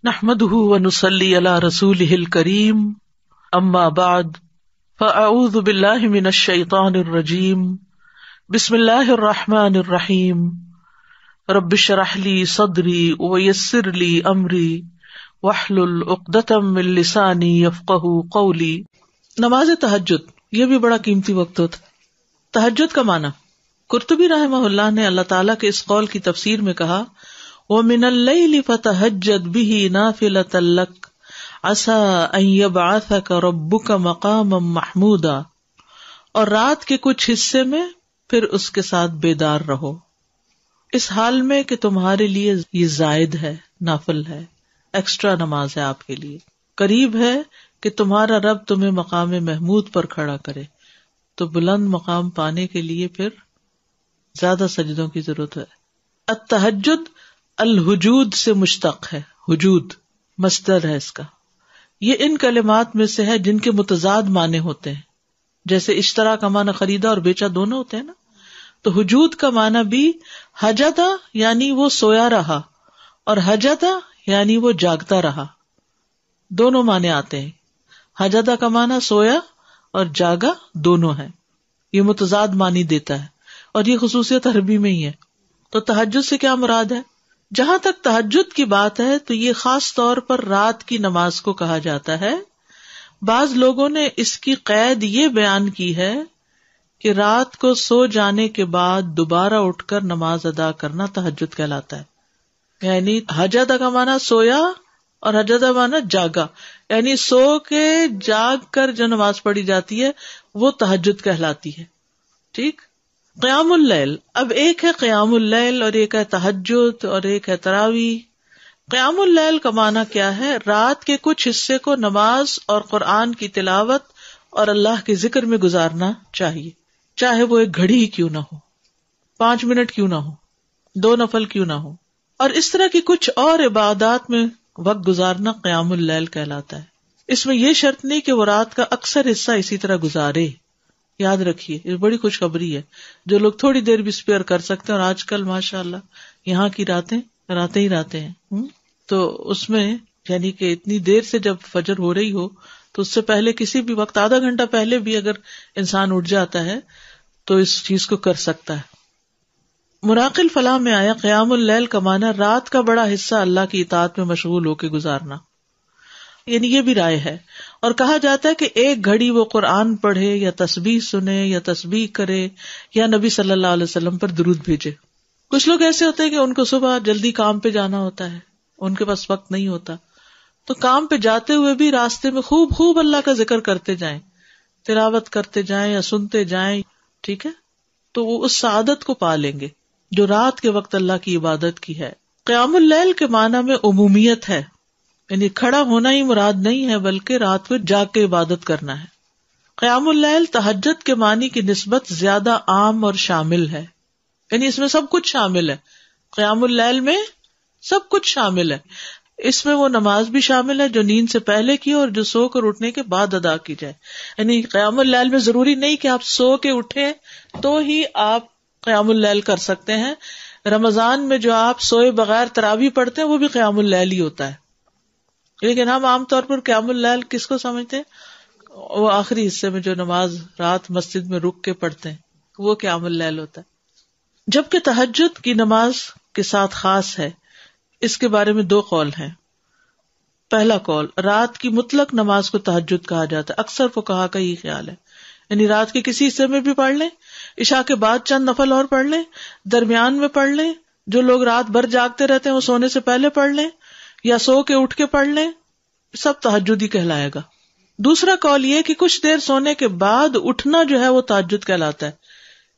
نحمده ونصلي على رسوله الكريم اما بعد فاعوذ بالله من الشيطان الرجيم بسم الله الرحمن الرحيم رب اشرح لي صدري ويسر لي امري واحلل عقدة من لساني يفقهوا قولي۔ نماز تہجد یہ بھی بڑا قیمتی وقت ہوتا ہے۔ تہجد کا معنی قرطبی رحمہ اللہ نے اللہ تعالیٰ کے اس قول کی تفسیر میں کہا وَمِنَ اللَّيْلِ فَتَهَجَّدْ بِهِ نَافِلَةً لَكَ عَسَىٰ أَن يَبْعَثَكَ رَبُّكَ مَقَامًا مَحْمُودًا، اور رات کے کچھ حصے میں پھر اس کے ساتھ بیدار رہو، اس حال میں کہ تمہارے لیے یہ زائد ہے، نافل ہے، ایکسٹرا نماز ہے آپ کے لیے، قریب ہے کہ تمہارا رب تمہیں مقام محمود پر کھڑا کرے۔ تو بلند مقام پانے کے لیے پھر زیادہ سجدوں کی ضرورت ہے۔ التہجد الحجود سے مشتق ہے، حجود مصدر ہے اس کا۔ یہ ان کلمات میں سے ہے جن کے متضاد معنی ہوتے ہیں، جیسے اشترا کا معنی خریدا اور بیچا دونوں ہوتے ہیں نا، تو حجود کا معنی بھی حجدا یعنی وہ سویا رہا، اور حجدا یعنی وہ جاگتا رہا، دونوں معنی آتے ہیں۔ حجدا کا معنی سویا اور جاگا دونوں ہے، یہ متضاد معنی دیتا ہے، اور یہ خصوصیت عربی میں ہی ہے۔ تو تہجد سے کیا مراد ہے؟ جہاں تک تہجد کی بات ہے تو یہ خاص طور پر رات کی نماز کو کہا جاتا ہے۔ بعض لوگوں نے اس کی قید یہ بیان کی ہے کہ رات کو سو جانے کے بعد دوبارہ اٹھ کر نماز ادا کرنا تہجد کہلاتا ہے۔ یعنی حجدا کا معنی سویا اور حجدا معنی جاگا، یعنی سو کے جاگ کر جو نماز پڑھی جاتی ہے وہ تہجد کہلاتی ہے۔ ٹھیک، قیام اللیل، اب ایک ہے قیام اللیل اور ایک ہے تہجد اور ایک ہے تراویح۔ قیام اللیل کا معنی کیا ہے؟ رات کے کچھ حصے کو نماز اور قرآن کی تلاوت اور اللہ کے ذکر میں گزارنا چاہیے، چاہے وہ ایک گھڑی ہی کیوں نہ ہو، 5 منٹ کیوں نہ ہو، 2 نفل کیوں نہ ہو، اور اس طرح کی کچھ اور عبادات میں وقت گزارنا قیام اللیل کہلاتا ہے۔ اس میں یہ شرط نہیں کہ وہ رات کا اکثر حصہ اسی طرح گزارے۔ یاد رکھیے یہ بڑی خوشخبری ہے، جو لوگ تھوڑی دیر بھی اسپیئر کر سکتے ہیں، اور آج کل ماشاءاللہ یہاں کی راتیں ہی راتیں ہیں، تو اس میں یعنی کہ اتنی دیر سے جب فجر ہو رہی ہو تو اس سے پہلے کسی بھی وقت آدھا گھنٹہ پہلے بھی اگر انسان اٹھ جاتا ہے تو اس چیز کو کر سکتا ہے۔ مراق الفلاح میں آیا قیام اللیل کا معنی رات کا بڑا حصہ اللہ کی اطاعت میں مشغول ہو کے گزارنا، یعنی یہ بھی رائے ہے، اور کہا جاتا ہے کہ ایک گھڑی وہ قرآن پڑھے یا تسبیح سنے یا تسبیح کرے یا نبی صلی اللہ علیہ وسلم پر درود بھیجے۔ کچھ لوگ ایسے ہوتے ہیں کہ ان کو صبح جلدی کام پہ جانا ہوتا ہے، ان کے پاس وقت نہیں ہوتا، تو کام پہ جاتے ہوئے بھی راستے میں خوب اللہ کا ذکر کرتے جائیں، تلاوت کرتے جائیں یا سنتے جائیں، ٹھیک ہے، تو وہ اس سعادت کو پا لیں گے جو رات کے وقت اللہ کی عبادت کی ہے۔ قیام اللیل کے معنی میں عمومیت ہے، یعنی کھڑا ہونا ہی مراد نہیں ہے بلکہ رات میں جاگ کے عبادت کرنا ہے۔ قیام اللیل تہجد کے معنی کی نسبت زیادہ عام اور شامل ہے، یعنی اس میں سب کچھ شامل ہے، قیام اللیل میں سب کچھ شامل ہے۔ اس میں وہ نماز بھی شامل ہے جو نیند سے پہلے کی اور جو سو کر اٹھنے کے بعد ادا کی جائے، یعنی قیام اللیل میں ضروری نہیں کہ آپ سو کے اٹھیں تو ہی آپ قیام اللیل کر سکتے ہیں۔ رمضان میں جو آپ سوئے بغیر تراویح پڑھتے ہیں وہ بھی قیام اللیل ہی ہوتا ہے، لیکن ہم عام طور پر قیام اللیل کس کو سمجھتے ہیں؟ وہ آخری حصے میں جو نماز رات مسجد میں رک کے پڑھتے ہیں وہ قیام اللیل ہوتا ہے۔ جبکہ تہجد کی نماز کے ساتھ خاص ہے، اس کے بارے میں 2 قول ہیں۔ پہلا قول، رات کی مطلق نماز کو تہجد کہا جاتا ہے، اکثر فقہا کا یہ خیال ہے، یعنی رات کے کسی حصے میں بھی پڑھ لیں، عشاء کے بعد چند نفل اور پڑھ لیں، درمیان میں پڑھ لیں، جو لوگ رات بھر جاگتے رہتے ہیں وہ سونے سے پہلے پڑھ لیں یا سو کے اٹھ کے پڑھ لیں، سب تہجد ہی کہلائے گا۔ دوسرا قول یہ کہ کچھ دیر سونے کے بعد اٹھنا جو ہے وہ تہجد کہلاتا ہے،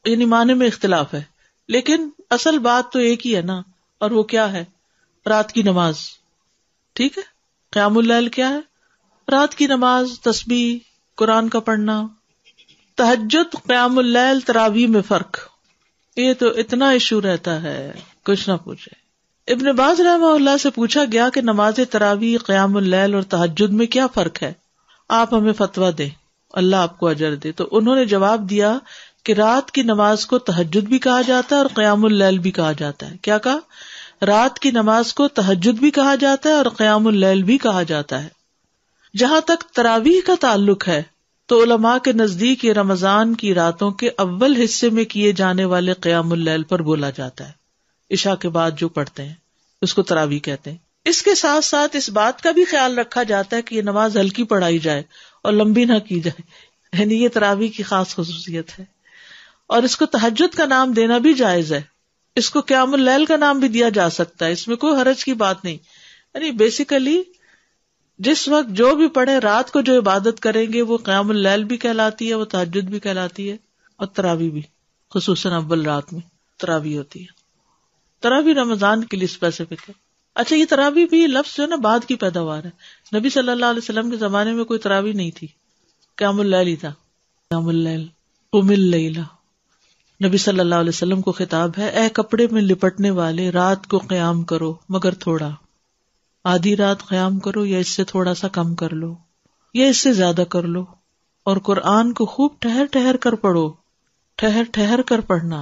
یعنی معنی میں اختلاف ہے، لیکن اصل بات تو ایک ہی ہے نا، اور وہ کیا ہے؟ رات کی نماز۔ ٹھیک ہے، قیام اللیل کیا ہے؟ رات کی نماز، تسبیح، قرآن کا پڑھنا۔ تہجد، قیام اللیل، تراویح میں فرق، یہ تو اتنا ایشو رہتا ہے کچھ نہ پوچھے۔ ابن باز رحمہ اللہ سے پوچھا گیا کہ نماز تراویح، قیام اللیل اور تہجد میں کیا فرق ہے، آپ ہمیں فتویٰ دیں، اللہ آپ کو اجر دے۔ تو انہوں نے جواب دیا کہ رات کی نماز کو تہجد بھی کہا جاتا ہے اور قیام اللیل بھی کہا جاتا ہے۔ کیا کہا؟ رات کی نماز کو تہجد بھی کہا جاتا ہے اور قیام اللیل بھی کہا جاتا ہے۔ جہاں تک تراویح کا تعلق ہے تو علماء کے نزدیک یہ رمضان کی راتوں کے اول حصے میں کیے جانے والے قیام اللیل پر بولا جاتا ہے، عشاء کے بعد جو پڑھتے ہیں اس کو تراویح کہتے ہیں۔ اس کے ساتھ ساتھ اس بات کا بھی خیال رکھا جاتا ہے کہ یہ نماز ہلکی پڑھائی جائے اور لمبی نہ کی جائے، یعنی یہ تراویح کی خاص خصوصیت ہے۔ اور اس کو تہجد کا نام دینا بھی جائز ہے، اس کو قیام اللیل کا نام بھی دیا جا سکتا ہے، اس میں کوئی حرج کی بات نہیں۔ یعنی بیسیکلی جس وقت جو بھی پڑھے رات کو جو عبادت کریں گے وہ قیام اللیل بھی کہلاتی ہے، وہ تہجد بھی کہلاتی ہے، اور تراویح بھی، خصوصاً اول رات میں تراویح ہوتی ہے۔ تراویح رمضان کے لیے اسپیسیفک ہے۔ اچھا، یہ تراویح بھی لفظ جو ہے نا بعد کی پیداوار ہے، نبی صلی اللہ علیہ وسلم کے زمانے میں کوئی تراویح نہیں تھی، قیام اللیل ہی تھا۔ قیام اللیل قم اللیل، نبی صلی اللہ علیہ وسلم کو خطاب ہے، اے کپڑے میں لپٹنے والے رات کو قیام کرو مگر تھوڑا، آدھی رات قیام کرو یا اس سے تھوڑا سا کم کر لو یا اس سے زیادہ کر لو، اور قرآن کو خوب ٹھہر ٹھہر کر پڑھو، ٹھہر ٹھہر کر پڑھنا،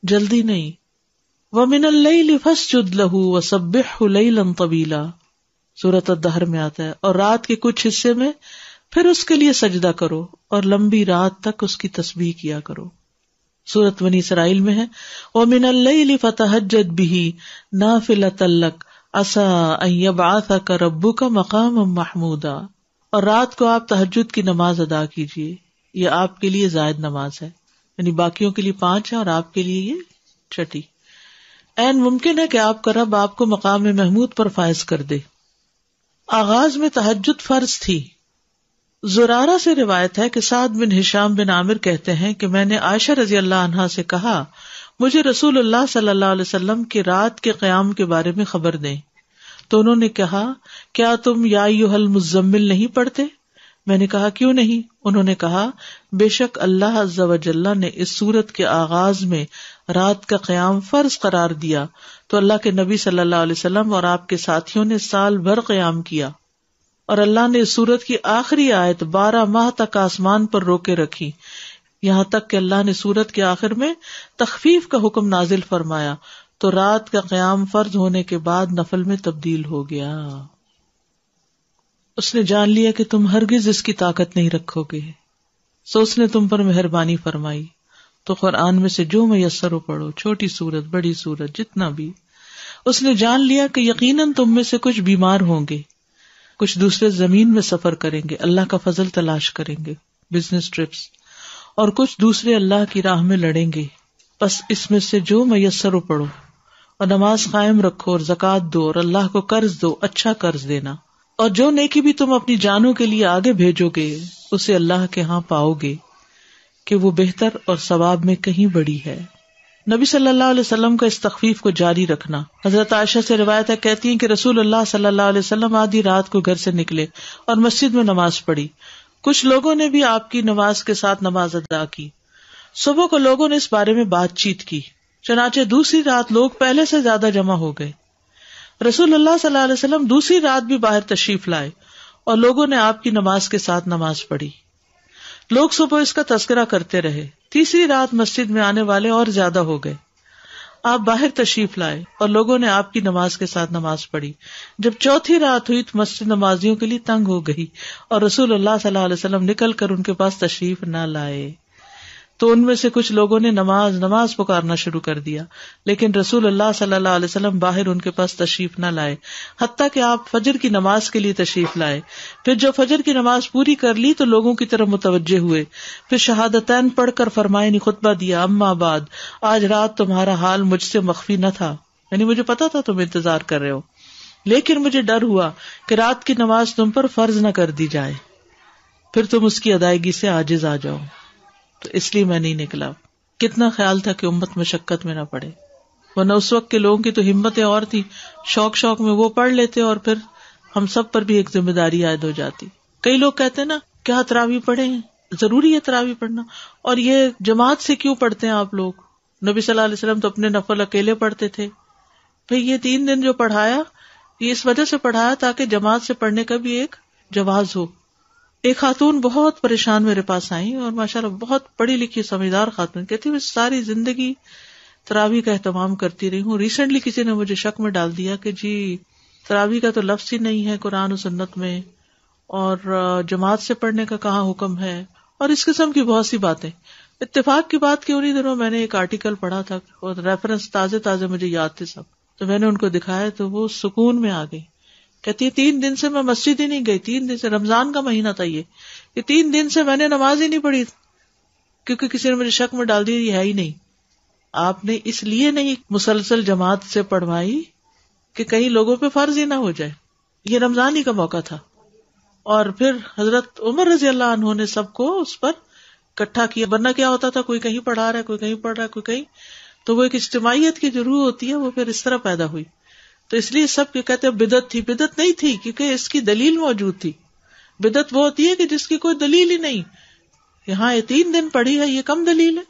جلدی نہیں۔ وَمِنَ اللَّيْلِ فَاسْجُدْ لَهُ وَسَبِّحْهُ لَيْلًا طَوِيلًا، سورۃ الدہر میں آتا ہے، اور رات کے کچھ حصے میں پھر اس کے لیے سجدہ کرو اور لمبی رات تک اس کی تسبیح کیا کرو۔ سورۃ بنی اسرائیل میں ہے، وَمِنَ اللَّيْلِ فَتَہَجَّدْ بِهِ نَافِلَةً لَكَ عَسَىٰ أَن يَبْعَثَكَ رَبُّكَ مَقَامًا مَحْمُودًا، اور رات کو آپ تہجد کی نماز ادا کیجیے، یہ آپ کے لیے زائد نماز ہے، یعنی باقیوں کے لیے 5 ہے اور آپ کے لیے یہ چھٹی۔ این ممکن ہے کہ آپ کا رب آپ کو مقام محمود پر فائز کر دے۔ آغاز میں تہجد فرض تھی۔ زرارہ سے روایت ہے کہ سعد بن ہشام بن عامر کہتے ہیں کہ میں نے عائشہ رضی اللہ عنہا سے کہا، مجھے رسول اللہ صلی اللہ علیہ وسلم کی رات کے قیام کے بارے میں خبر دیں، تو انہوں نے کہا، کیا تم یا ایھا المزمل نہیں پڑھتے؟ میں نے کہا، کیوں نہیں؟ انہوں نے کہا، بے شک اللہ عز و جل نے اس سورت کے آغاز میں رات کا قیام فرض قرار دیا تو اللہ کے نبی صلی اللہ علیہ وسلم اور آپ کے ساتھیوں نے سال بھر قیام کیا، اور اللہ نے اس سورت کی آخری آیت 12 ماہ تک آسمان پر روکے رکھی، یہاں تک کہ اللہ نے سورت کے آخر میں تخفیف کا حکم نازل فرمایا تو رات کا قیام فرض ہونے کے بعد نفل میں تبدیل ہو گیا۔ اس نے جان لیا کہ تم ہرگز اس کی طاقت نہیں رکھو گے، سو اس نے تم پر مہربانی فرمائی، تو قرآن میں سے جو میسر ہو پڑھو، چھوٹی سورت بڑی سورت جتنا بھی۔ اس نے جان لیا کہ یقیناً تم میں سے کچھ بیمار ہوں گے، کچھ دوسرے زمین میں سفر کریں گے، اللہ کا فضل تلاش کریں گے، بزنس ٹرپس، اور کچھ دوسرے اللہ کی راہ میں لڑیں گے، بس اس میں سے جو میسر ہو پڑھو، اور نماز قائم رکھو اور زکوٰۃ دو اور اللہ کو قرض دو، اچھا قرض دینا، اور جو نیکی بھی تم اپنی جانوں کے لیے آگے بھیجو گے اسے اللہ کے ہاں پاؤ گے کہ وہ بہتر اور ثواب میں کہیں بڑی ہے۔ نبی صلی اللہ علیہ وسلم کا اس تخفیف کو جاری رکھنا۔ حضرت عائشہ سے روایت ہے، کہتی ہیں کہ رسول اللہ صلی اللہ علیہ وسلم آدھی رات کو گھر سے نکلے اور مسجد میں نماز پڑھی، کچھ لوگوں نے بھی آپ کی نماز کے ساتھ نماز ادا کی۔ صبح کو لوگوں نے اس بارے میں بات چیت کی، چنانچہ دوسری رات لوگ پہلے سے زیادہ جمع ہو گئے۔ رسول اللہ صلی اللہ علیہ وسلم دوسری رات بھی باہر تشریف لائے اور لوگوں نے آپ کی نماز کے ساتھ نماز پڑھی۔ لوگ صبح اس کا تذکرہ کرتے رہے۔ تیسری رات مسجد میں آنے والے اور زیادہ ہو گئے، آپ باہر تشریف لائے اور لوگوں نے آپ کی نماز کے ساتھ نماز پڑھی۔ جب چوتھی رات ہوئی تو مسجد نمازیوں کے لیے تنگ ہو گئی اور رسول اللہ صلی اللہ علیہ وسلم نکل کر ان کے پاس تشریف نہ لائے، تو ان میں سے کچھ لوگوں نے نماز نماز پکارنا شروع کر دیا، لیکن رسول اللہ صلی اللہ علیہ وسلم باہر ان کے پاس تشریف نہ لائے، حتیٰ کہ آپ فجر کی نماز کے لیے تشریف لائے۔ پھر جو فجر کی نماز پوری کر لی تو لوگوں کی طرف متوجہ ہوئے، پھر شہادتین پڑھ کر فرمائے خطبہ دیا، اما بعد، آج رات تمہارا حال مجھ سے مخفی نہ تھا، یعنی مجھے پتا تھا تم انتظار کر رہے ہو، لیکن مجھے ڈر ہوا کہ رات کی نماز تم پر فرض نہ کر دی جائے، پھر تم اس کی ادائیگی سے عاجز آ جاؤ، تو اس لیے میں نہیں نکلا۔ کتنا خیال تھا کہ امت مشقت میں نہ پڑے، ورنہ اس وقت کے لوگوں کی تو ہمتیں اور تھی، شوق میں وہ پڑھ لیتے اور پھر ہم سب پر بھی ایک ذمہ داری عائد ہو جاتی۔ کئی لوگ کہتے ہیں نا، کیا تراویح پڑھیں، ضروری ہے تراویح پڑھنا، اور یہ جماعت سے کیوں پڑھتے ہیں آپ لوگ؟ نبی صلی اللہ علیہ وسلم تو اپنے نفل اکیلے پڑھتے تھے۔ پھر یہ 3 دن جو پڑھایا، یہ اس وجہ سے پڑھایا تاکہ جماعت سے پڑھنے کا بھی ایک جواز ہو۔ ایک خاتون بہت پریشان میرے پاس آئی اور ماشاءاللہ بہت پڑھی لکھی سمجھدار خاتون، کہتی میں ساری زندگی تراویح کا اہتمام کرتی رہی ہوں. ریسنٹلی کسی نے مجھے شک میں ڈال دیا کہ جی تراویح کا تو لفظ ہی نہیں ہے قرآن و سنت میں، اور جماعت سے پڑھنے کا کہاں حکم ہے، اور اس قسم کی بہت سی باتیں. اتفاق کی بات کہ انہی دنوں میں نے ایک آرٹیکل پڑھا تھا اور ریفرنس تازے مجھے یاد تھے سب، تو میں نے ان کو دکھایا تو وہ سکون میں آ گئی. کہتی ہے 3 دن سے میں مسجد ہی نہیں گئی، 3 دن سے، رمضان کا مہینہ تھا یہ 3 دن سے میں نے نماز ہی نہیں پڑھی، کیونکہ کسی نے مجھے شک میں ڈال دیا یہ ہے ہی نہیں. آپ نے اس لیے نہیں مسلسل جماعت سے پڑھوائی کہ کئی لوگوں پہ فرض ہی نہ ہو جائے، یہ رمضان ہی کا موقع تھا. اور پھر حضرت عمر رضی اللہ عنہ نے سب کو اس پر اکٹھا کیا، ورنہ کیا ہوتا تھا کوئی کہیں پڑھا رہا ہے، کوئی کہیں پڑھ رہا ہے، کوئی کہیں، تو وہ ایک اجتماعیت کی جو روح ہوتی ہے وہ پھر اس طرح پیدا ہوئی. تو اس لیے سب کہتے ہیں بدعت تھی، بدعت نہیں تھی کیونکہ اس کی دلیل موجود تھی. بدعت وہ ہوتی ہے کہ جس کی کوئی دلیل ہی نہیں. یہاں یہ 3 دن پڑھی ہے، یہ کم دلیل ہے.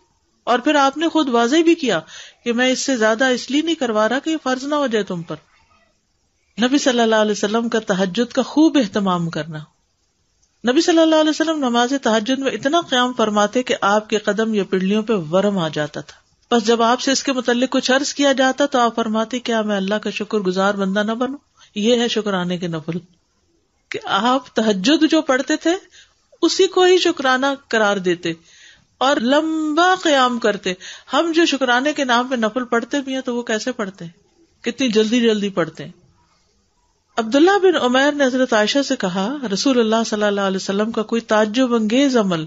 اور پھر آپ نے خود واضح بھی کیا کہ میں اس سے زیادہ اس لیے نہیں کروا رہا کہ یہ فرض نہ ہو جائے تم پر. نبی صلی اللہ علیہ وسلم کا تہجد کا خوب اہتمام کرنا. نبی صلی اللہ علیہ وسلم نماز تہجد میں اتنا قیام فرماتے کہ آپ کے قدم یا پنڈلیوں پہ ورم آ جاتا تھا. بس جب آپ سے اس کے متعلق کچھ عرض کیا جاتا تو آپ فرماتے کیا میں اللہ کا شکر گزار بندہ نہ بنوں. یہ ہے شکرانے کے نفل کہ آپ تہجد جو پڑھتے تھے اسی کو ہی شکرانہ قرار دیتے اور لمبا قیام کرتے. ہم جو شکرانے کے نام پہ نفل پڑھتے بھی ہیں تو وہ کیسے پڑھتے ہیں، کتنی جلدی پڑھتے ہیں. عبداللہ بن عمیر نے حضرت عائشہ سے کہا رسول اللہ صلی اللہ علیہ وسلم کا کوئی تعجب انگیز عمل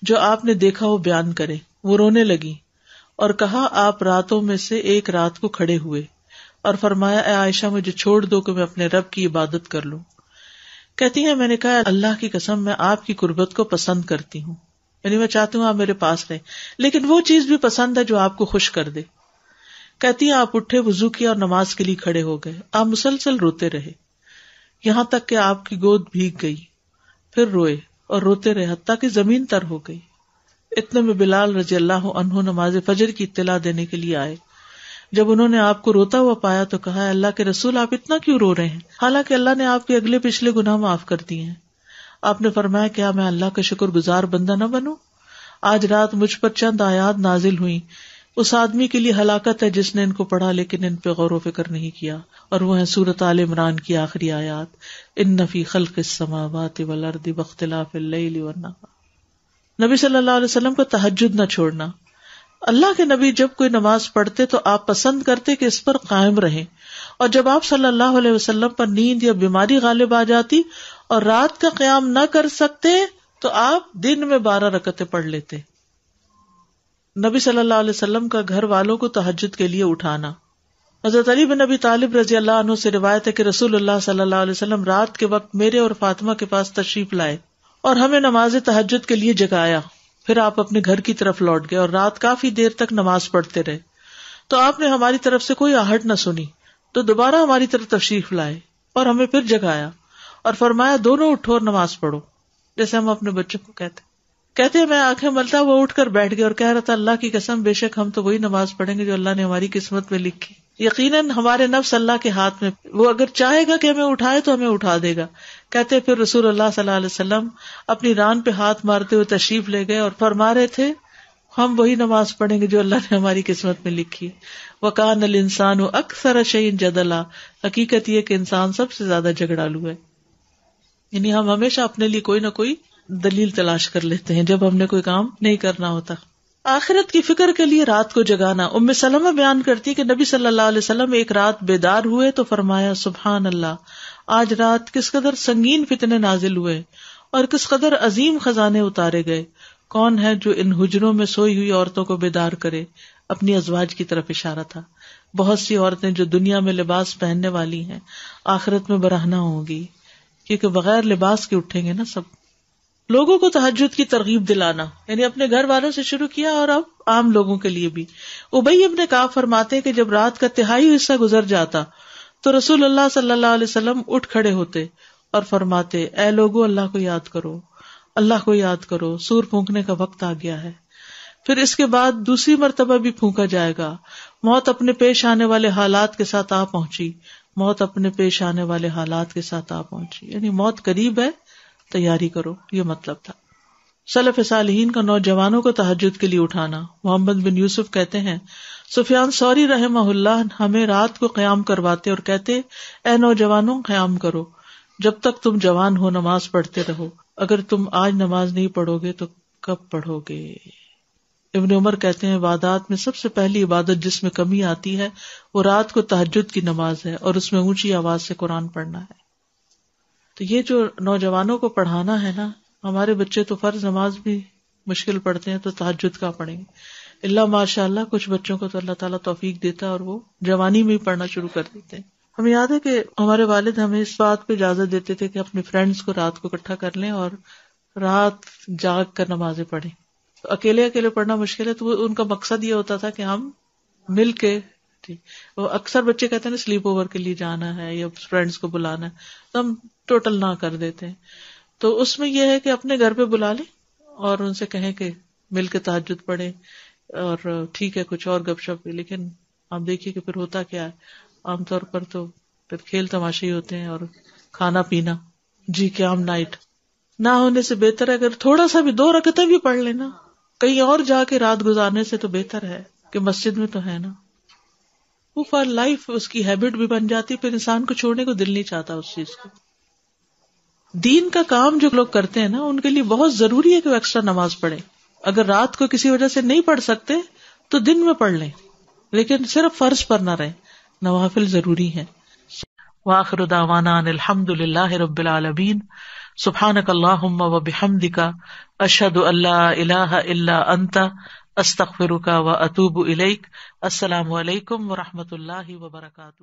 جو آپ نے دیکھا وہ بیان کرے. وہ رونے لگی اور کہا آپ راتوں میں سے ایک رات کو کھڑے ہوئے اور فرمایا اے عائشہ مجھے چھوڑ دو کہ میں اپنے رب کی عبادت کر لوں. کہتی ہیں میں نے کہا اللہ کی قسم میں آپ کی قربت کو پسند کرتی ہوں، یعنی میں چاہتی ہوں آپ میرے پاس رہیں، لیکن وہ چیز بھی پسند ہے جو آپ کو خوش کر دے. کہتی ہیں آپ اٹھے، وضو کیا اور نماز کے لیے کھڑے ہو گئے. آپ مسلسل روتے رہے یہاں تک کہ آپ کی گود بھیگ گئی، پھر روئے اور روتے رہے حتیٰ کہ زمین تر ہو گئی. اتنے میں بلال رضی اللہ عنہ نماز فجر کی اطلاع دینے کے لیے آئے. جب انہوں نے آپ کو روتا ہوا پایا تو کہا اللہ کے رسول آپ اتنا کیوں رو رہے ہیں، حالانکہ اللہ نے آپ کے اگلے پچھلے گناہ معاف کر دیے ہیں. آپ نے فرمایا کیا میں اللہ کا شکر گزار بندہ نہ بنوں. آج رات مجھ پر چند آیات نازل ہوئی، اس آدمی کے لیے ہلاکت ہے جس نے ان کو پڑھا لیکن ان پہ غور و فکر نہیں کیا، اور وہ ہیں سورۃ آل عمران کی آخری آیات ان فی خلق السماوات والارض واختلاف اللیل والنہار. نبی صلی اللہ علیہ وسلم کو تہجد نہ چھوڑنا. اللہ کے نبی جب کوئی نماز پڑھتے تو آپ پسند کرتے کہ اس پر قائم رہیں، اور جب آپ صلی اللہ علیہ وسلم پر نیند یا بیماری غالب آ جاتی اور رات کا قیام نہ کر سکتے تو آپ دن میں 12 رکعتیں پڑھ لیتے. نبی صلی اللہ علیہ وسلم کا گھر والوں کو تہجد کے لیے اٹھانا. حضرت علی بن ابی طالب رضی اللہ عنہ سے روایت ہے کہ رسول اللہ صلی اللہ علیہ وسلم رات کے وقت میرے اور فاطمہ کے پاس تشریف لائے اور ہمیں نماز تہجد کے لیے جگایا. پھر آپ اپنے گھر کی طرف لوٹ گئے اور رات کافی دیر تک نماز پڑھتے رہے. تو آپ نے ہماری طرف سے کوئی آہٹ نہ سنی تو دوبارہ ہماری طرف تشریف لائے اور ہمیں پھر جگایا اور فرمایا دونوں اٹھو اور نماز پڑھو، جیسے ہم اپنے بچوں کو کہتے ہیں. میں آنکھیں ملتا وہ اٹھ کر بیٹھ گیا اور کہہ رہا تھا اللہ کی قسم بے شک ہم تو وہی نماز پڑھیں گے جو اللہ نے ہماری قسمت میں لکھی. یقیناً ہمارے نفس اللہ کے ہاتھ میں، وہ اگر چاہے گا کہ ہمیں اٹھائے تو ہمیں اٹھا دے گا. کہتے پھر رسول اللہ صلی اللہ علیہ وسلم اپنی ران پہ ہاتھ مارتے ہوئے تشریف لے گئے اور فرما رہے تھے ہم وہی نماز پڑھیں گے جو اللہ نے ہماری قسمت میں لکھی. وَكَانَ الْإِنسَانُ أَكْثَرَ شَيْءٍ جَدَلًا. حقیقت یہ کہ انسان سب سے زیادہ جھگڑالو ہے، یعنی ہم ہمیشہ اپنے لیے کوئی نہ کوئی دلیل تلاش کر لیتے ہیں جب ہم نے کوئی کام نہیں کرنا ہوتا. آخرت کی فکر کے لیے رات کو جگانا. ام سلمہ بیان کرتی کہ نبی صلی اللہ علیہ وسلم ایک رات بیدار ہوئے تو فرمایا سبحان اللہ، آج رات کس قدر سنگین فتنے نازل ہوئے اور کس قدر عظیم خزانے اتارے گئے. کون ہے جو ان حجروں میں سوئی ہوئی عورتوں کو بیدار کرے؟ اپنی ازواج کی طرف اشارہ تھا. بہت سی عورتیں جو دنیا میں لباس پہننے والی ہیں آخرت میں برہنہ ہوں گی، کیونکہ بغیر لباس کے اٹھیں گے نا سب. لوگوں کو تہجد کی ترغیب دلانا، یعنی اپنے گھر والوں سے شروع کیا اور اب عام لوگوں کے لیے بھی. ابی ابن کعب فرماتے کہ جب رات کا تہائی حصہ گزر جاتا تو رسول اللہ صلی اللہ علیہ وسلم اٹھ کھڑے ہوتے اور فرماتے اے لوگو اللہ کو یاد کرو، اللہ کو یاد کرو، سور پھونکنے کا وقت آ گیا ہے. پھر اس کے بعد دوسری مرتبہ بھی پھونکا جائے گا. موت اپنے پیش آنے والے حالات کے ساتھ آ پہنچی، موت اپنے پیش آنے والے حالات کے ساتھ آ پہنچی، یعنی موت قریب ہے، تیاری کرو، یہ مطلب تھا. سلف صالحین کا نوجوانوں کو تہجد کے لیے اٹھانا. محمد بن یوسف کہتے ہیں سفیان ثوری رحمہ اللہ ہمیں رات کو قیام کرواتے اور کہتے اے نوجوانوں قیام کرو، جب تک تم جوان ہو نماز پڑھتے رہو، اگر تم آج نماز نہیں پڑھو گے تو کب پڑھو گے. ابن عمر کہتے ہیں عبادات میں سب سے پہلی عبادت جس میں کمی آتی ہے وہ رات کو تہجد کی نماز ہے اور اس میں اونچی آواز سے قرآن پڑھنا ہے. تو یہ جو نوجوانوں کو پڑھانا ہے نا، ہمارے بچے تو فرض نماز بھی مشکل پڑھتے ہیں تو تہجد کا پڑھیں گے. اللہ ماشاء اللہ کچھ بچوں کو تو اللہ تعالیٰ توفیق دیتا ہے اور وہ جوانی میں ہی پڑھنا شروع کر دیتے ہیں. ہمیں یاد ہے کہ ہمارے والد ہمیں اس بات پہ اجازت دیتے تھے کہ اپنے فرینڈز کو رات کو اکٹھا کر لیں اور رات جاگ کر نمازیں پڑھیں. اکیلے اکیلے پڑھنا مشکل ہے تو ان کا مقصد یہ ہوتا تھا کہ ہم مل کے، وہ اکثر بچے کہتے ہیں سلیپ اوور کے لیے جانا ہے یا فرینڈز کو بلانا ہے، تو ہم ٹوٹل نہ کر دیتے ہیں. تو اس میں یہ ہے کہ اپنے گھر پہ بلا لیں اور ان سے کہیں کہ مل کے تہجد پڑھیں، اور ٹھیک ہے کچھ اور گپ شپ بھی. لیکن آپ دیکھیے کہ پھر ہوتا کیا ہے، عام طور پر تو پھر کھیل تماشے ہی ہوتے ہیں اور کھانا پینا. جی قیام نائٹ نہ ہونے سے بہتر ہے اگر تھوڑا سا بھی 2 رکعتیں بھی پڑھ لینا کہیں اور جا کے رات گزارنے سے تو بہتر ہے کہ مسجد میں تو ہے نا. وہ فار لائف اس کی ہیبٹ بھی بن جاتی، پھر انسان کو چھوڑنے کو دل نہیں چاہتا اس چیز کو. دین کا کام جو لوگ کرتے ہیں نا ان کے لیے بہت ضروری ہے کہ وہ ایکسٹرا نماز پڑھیں. اگر رات کو کسی وجہ سے نہیں پڑھ سکتے تو دن میں پڑھ لیں، لیکن صرف فرض پر نہ رہیں، نوافل ضروری ہیں. وآخر دعوانا ان الحمد للہ رب العالمین. سبحانک اللہم وبحمدک اشہد ان لا الہ الا انت استغفرک واتوب الیک. السلام علیکم ورحمۃ اللہ وبرکاتہ.